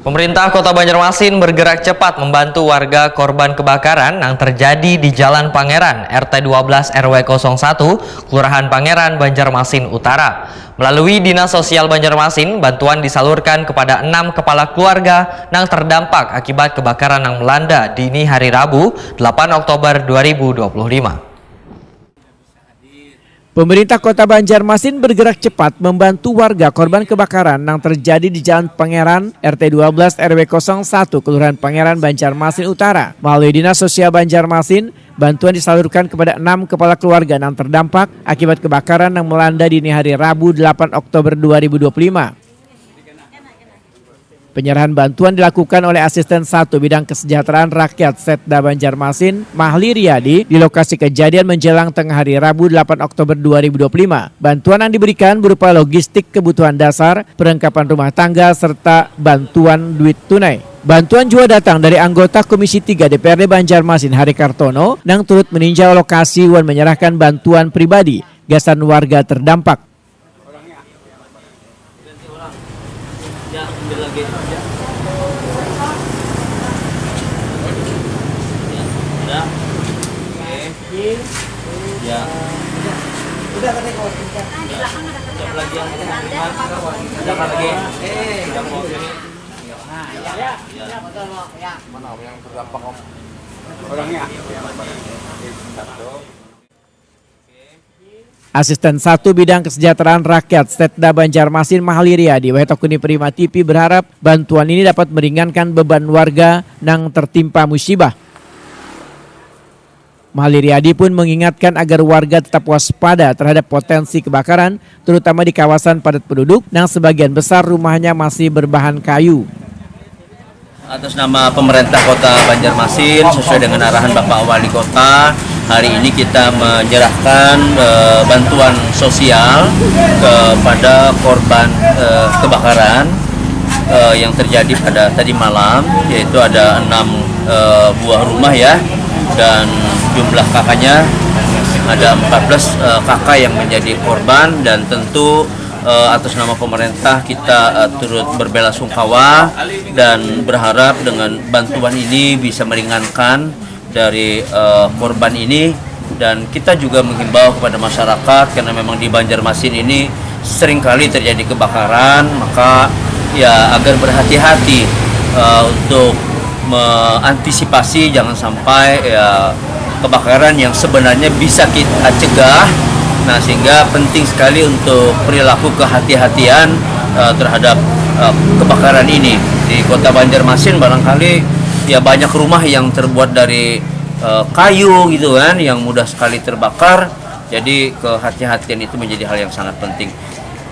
Pemerintah Kota Banjarmasin bergerak cepat membantu warga korban kebakaran yang terjadi di Jalan Pangeran, RT 12 RW 01, Kelurahan Pangeran, Banjarmasin Utara. Melalui Dinas Sosial Banjarmasin, bantuan disalurkan kepada 6 kepala keluarga yang terdampak akibat kebakaran yang melanda dini hari Rabu, 8 Oktober 2025. Pemerintah Kota Banjarmasin bergerak cepat membantu warga korban kebakaran yang terjadi di Jalan Pangeran, RT 12 RW 01, Kelurahan Pangeran, Banjarmasin Utara. Melalui Dinas Sosial Banjarmasin, bantuan disalurkan kepada 6 kepala keluarga yang terdampak akibat kebakaran yang melanda dini hari Rabu 8 Oktober 2025. Penyerahan bantuan dilakukan oleh Asisten 1 Bidang Kesejahteraan Rakyat Setda Banjarmasin, Mahli Riyadi, di lokasi kejadian menjelang tengah hari Rabu 8 Oktober 2025. Bantuan yang diberikan berupa logistik kebutuhan dasar, perlengkapan rumah tangga, serta bantuan duit tunai. Bantuan juga datang dari anggota Komisi 3 DPRD Banjarmasin, Hari Kartono, yang turut meninjau lokasi dan menyerahkan bantuan pribadi gasan warga terdampak. Asisten 1 Bidang Kesejahteraan Rakyat Setda Banjarmasin, Mahli Riyadi, Wetokuni Prima TV berharap bantuan ini dapat meringankan beban warga yang tertimpa musibah. Mahli Riyadi pun mengingatkan agar warga tetap waspada terhadap potensi kebakaran, terutama di kawasan padat penduduk yang sebagian besar rumahnya masih berbahan kayu. Atas nama pemerintah Kota Banjarmasin, sesuai dengan arahan Bapak Wali Kota, hari ini kita menyerahkan bantuan sosial kepada korban kebakaran yang terjadi pada tadi malam, yaitu ada 6 buah rumah ya, dan jumlah kakaknya ada 14 kakak yang menjadi korban, dan tentu atas nama pemerintah kita turut berbelasungkawa dan berharap dengan bantuan ini bisa meringankan dari korban ini. Dan kita juga menghimbau kepada masyarakat, karena memang di Banjarmasin ini seringkali terjadi kebakaran, maka ya agar berhati-hati untuk mengantisipasi jangan sampai ya kebakaran yang sebenarnya bisa kita cegah. Nah, sehingga penting sekali untuk perilaku kehati-hatian terhadap kebakaran ini. Di Kota Banjarmasin barangkali ya banyak rumah yang terbuat dari kayu gitu kan, yang mudah sekali terbakar. Jadi kehati-hatian itu menjadi hal yang sangat penting.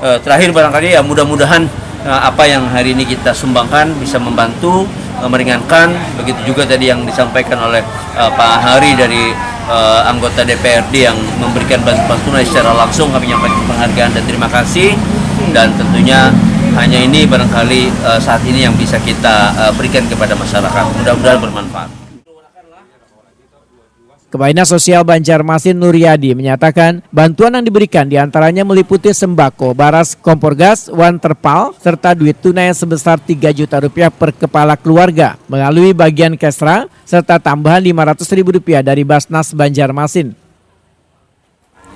Terakhir barangkali ya mudah-mudahan apa yang hari ini kita sumbangkan bisa membantu meringankan. Begitu juga tadi yang disampaikan oleh Pak Hari dari anggota DPRD yang memberikan bantuan tunai secara langsung. Kami menyampaikan penghargaan dan terima kasih, dan tentunya hanya ini barangkali saat ini yang bisa kita berikan kepada masyarakat. Mudah-mudahan bermanfaat. Kepala Dinas Sosial Banjarmasin, Nuryadi, menyatakan bantuan yang diberikan diantaranya meliputi sembako, baras, kompor gas, wan terpal, serta duit tunai sebesar 3 juta rupiah per kepala keluarga melalui bagian Kesra, serta tambahan Rp500.000 dari Basnas Banjarmasin.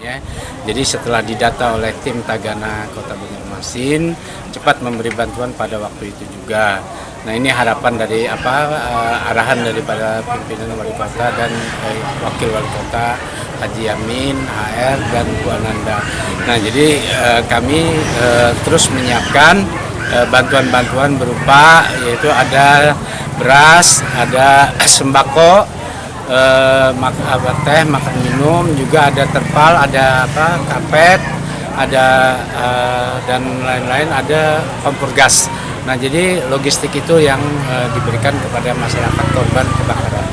Ya, jadi setelah didata oleh tim Tagana Kota Banjarmasin, cepat memberi bantuan pada waktu itu juga. Nah, ini harapan dari arahan daripada pimpinan wali kota dan wakil wali kota Haji Yamin, HR, dan Bu Ananda. Nah, jadi kami terus menyiapkan bantuan-bantuan berupa yaitu ada beras, ada sembako, teh, makan minum, juga ada terpal, ada karpet, ada dan lain-lain, ada kompor gas. Nah, jadi logistik itu yang diberikan kepada masyarakat korban kebakaran.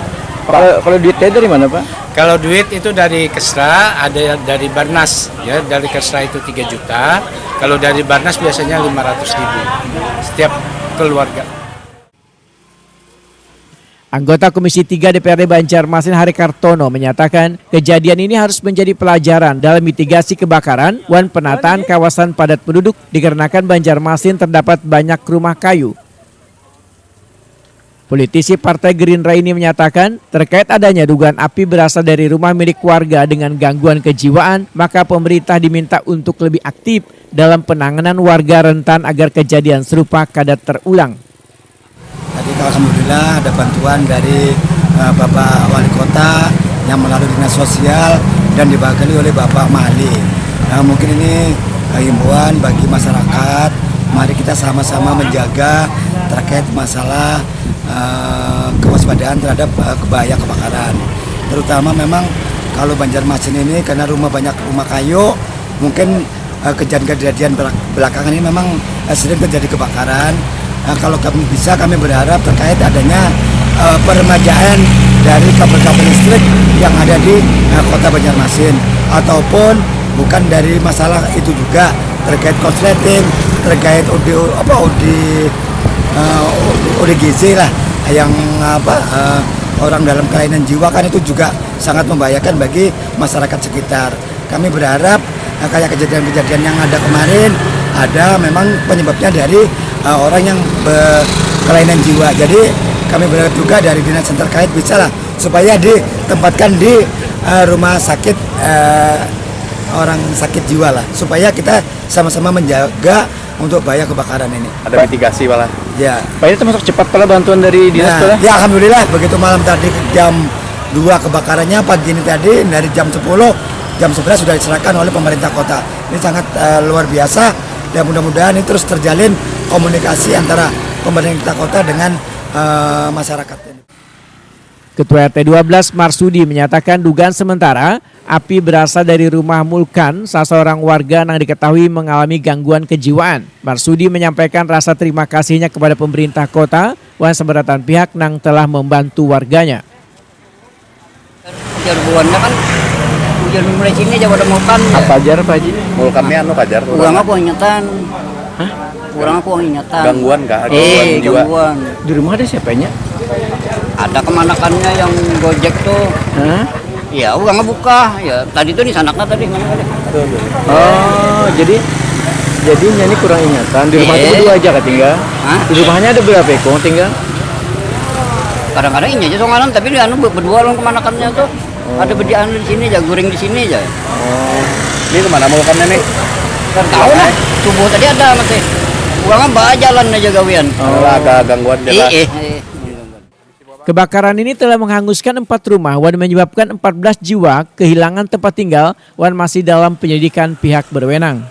Kalau duitnya dari mana, Pak? Kalau duit itu dari Kesra, ada dari Barnas, ya, dari Kesra itu 3 juta. Kalau dari Barnas biasanya 500.000 setiap keluarga. Anggota Komisi 3 DPRD Banjarmasin, Hari Kartono, menyatakan kejadian ini harus menjadi pelajaran dalam mitigasi kebakaran dan penataan kawasan padat penduduk dikarenakan Banjarmasin terdapat banyak rumah kayu. Politisi Partai Gerindra ini menyatakan terkait adanya dugaan api berasal dari rumah milik warga dengan gangguan kejiwaan, maka pemerintah diminta untuk lebih aktif dalam penanganan warga rentan agar kejadian serupa kada terulang. Tadi alhamdulillah ada bantuan dari Bapak Wali Kota yang melalui Dinas Sosial dan dibagi oleh Bapak Mali. Mungkin ini himbauan bagi masyarakat, mari kita sama-sama menjaga terkait masalah kewaspadaan terhadap bahaya kebakaran. Terutama memang kalau Banjarmasin ini karena banyak rumah kayu, mungkin kejadian-kejadian belakangan ini memang sering terjadi kebakaran. Kalau kami berharap terkait adanya peremajaan dari kabel-kabel listrik yang ada di kota Banjarmasin, ataupun bukan dari masalah itu juga terkait konsleting, terkait ODGJ lah, yang orang dalam kelainan jiwa kan itu juga sangat membahayakan bagi masyarakat sekitar. Kami berharap kayak kejadian-kejadian yang ada kemarin ada memang penyebabnya dari orang yang berkelainan jiwa. Jadi kami berharap juga dari dinas yang terkait bisa lah supaya ditempatkan di rumah sakit orang sakit jiwa lah, supaya kita sama-sama menjaga untuk bahaya kebakaran ini. Ada mitigasi malah. Ya. Pak, ini termasuk cepat pula bantuan dari dinas pula? Ya alhamdulillah, begitu malam tadi jam 2 kebakarannya, pagi ini tadi dari jam 10, jam 11 sudah diserahkan oleh pemerintah kota. Ini sangat luar biasa dan mudah-mudahan ini terus terjalin komunikasi antara pemerintah kota dengan masyarakat. Ketua RT 12 Marsudi menyatakan dugaan sementara api berasal dari rumah Mulkan, salah seorang warga yang diketahui mengalami gangguan kejiwaan. Marsudi menyampaikan rasa terima kasihnya kepada pemerintah kota dan seberatan pihak yang telah membantu warganya. Buannya kan hujan mulai sini aja pada Mulkan. Apa ajar Pak Haji? Mulkannya Pajar. Kurang aku ingatan. Hah? Kurang aku ingatan. Gangguan kah? Gangguan. Di rumah ada siapanya? Ada kemanakannya yang Gojek tuh. Hah? Ya, uang buka. Ya, tadi tuh di sanaknya tadi mana tadi. Oh, jadi nyanyi kurang ingatan. Di rumah itu berdua aja kan tinggal? Hah? Di rumahnya ada berapa ekor tinggal? Kadang-kadang ini aja songalan, tapi dia berdua orang kemanakannya tuh. Ada bediaan di sini aja, goreng di sini aja. Oh, ini kemana Mulkannya nih? Kan tahu lah. Subuh tadi ada masih. Uangnya bawa jalan aja gawian. Oh, agak gangguan jelas. Kebakaran ini telah menghanguskan 4 rumah dan menyebabkan 14 jiwa kehilangan tempat tinggal dan masih dalam penyelidikan pihak berwenang.